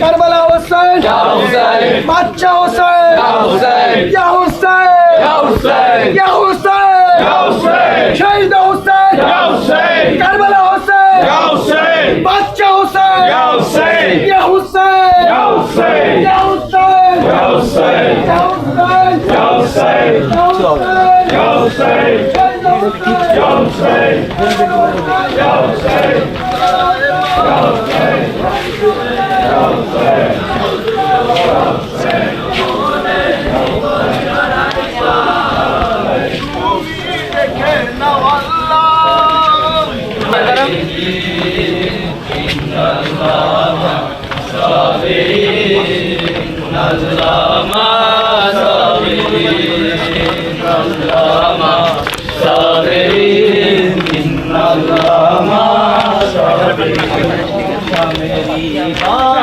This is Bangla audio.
কারবালা হোসেন, বাচ্চা হোসেন, ইয়া হোসেন, ইয়া হোসেন, শহীদ হোসেন, কারবালা হোসেন, বাচ্চা হোসেন, ইয়া হোসেন, ইয়া হোসেন, ইয়া হোসেন, ইয়া হোসেন, ইয়া হোসেন, ইয়া হোসেন, Allah